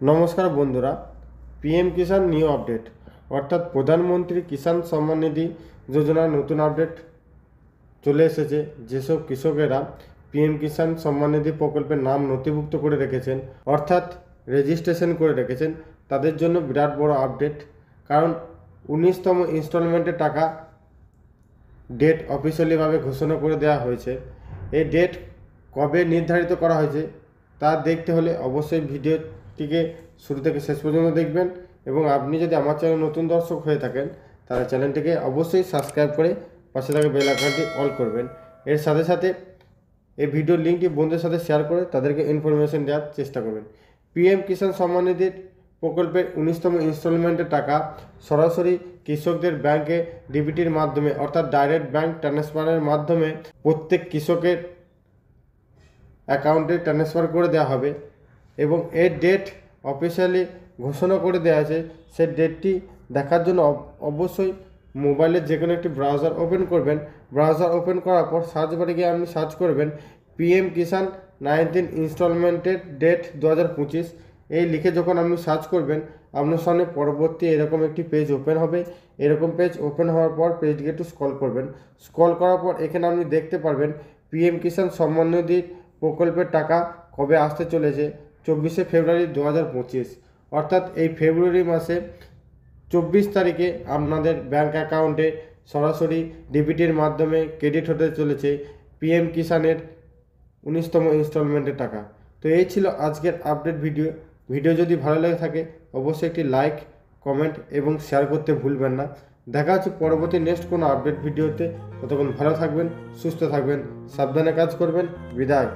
নমস্কার বন্ধুরা, পিএম কিষাণ new update অর্থাৎ প্রধানমন্ত্রী কিষাণ সম্মান নিধি যোজনার নতুন আপডেট চলে এসেছে। যেসব কৃষকেরা পিএম কিষাণ সম্মান নিধি প্রকল্পের নাম নথিভুক্ত করে রেখেছেন অর্থাৎ রেজিস্ট্রেশন করে রেখেছেন তাদের জন্য বিরাট বড় আপডেট। কারণ 19তম ইনস্টলমেন্টের টাকা ডেট অফিসিয়ালিভাবে ঘোষণা করে দেওয়া হয়েছে। এই ডেট কবে নির্ধারিত করা হয়েছে তা দেখতে হলে অবশ্যই ভিডিওটিকে শুরু থেকে শেষ পর্যন্ত দেখবেন, এবং আপনি যদি আমার চ্যানেল নতুন দর্শক হয়ে থাকেন তাহলে চ্যানেলটিকে অবশ্যই সাবস্ক্রাইব করে পাশে থাকা বেল আইকনটি অল করবেন। এর সাথে সাথে এই ভিডিওর লিঙ্কটি বন্ধুদের সাথে শেয়ার করে তাদেরকে ইনফরমেশন দেওয়ার চেষ্টা করবেন। পিএম কিষাণ সম্মান নিধির প্রকল্পের 19তম ইনস্টলমেন্টের টাকা সরাসরি কৃষকদের ব্যাংকে ডিবিটির মাধ্যমে অর্থাৎ ডাইরেক্ট ব্যাংক ট্রান্সফারের মাধ্যমে প্রত্যেক কৃষকের অ্যাকাউন্টে ট্রান্সফার করে দেওয়া হবে, এবং এর ডেট অফিসিয়ালি ঘোষণা করে দেওয়া আছে। সেই ডেটটি দেখার জন্য অবশ্যই মোবাইলের যে কোনো একটি ব্রাউজার ওপেন করবেন। ব্রাউজার ওপেন করার পর সার্চ বারে গিয়ে আপনি সার্চ করবেন পিএম কিষাণ 19 ইনস্টলমেন্টের ডেট 2025 এই লিখে যখন আপনি সার্চ করবেন আপনার সামনে পরবর্তী এরকম একটি পেজ ওপেন হবে। এরকম পেজ ওপেন হওয়ার পর পেজটিকে একটু স্ক্রল করবেন। স্ক্রল করার পর এখানে আপনি দেখতে পারবেন পিএম কিষাণ সম্মান নিধি প্রকল্পের টাকা কবে আসতে চলেছে। 24শে ফেব্রুয়ারি 2025 অর্থাৎ এই ফেব্রুয়ারি মাসে 24 তারিখে আপনাদের ব্যাংক অ্যাকাউন্টে সরাসরি ডিবিটির মাধ্যমে ক্রেডিট হতে চলেছে পিএম কিষাণের 19তম ইনস্টলমেন্টের টাকা। তো এই ছিল আজকের আপডেট ভিডিও যদি ভালো লেগে থাকে অবশ্যই একটি লাইক, কমেন্ট এবং শেয়ার করতে ভুলবেন না। দেখা হচ্ছে পরবর্তী নেক্সট কোনো আপডেট ভিডিওতে। ততক্ষণ ভালো থাকবেন, সুস্থ থাকবেন, সাবধানে কাজ করবেন। বিদায়।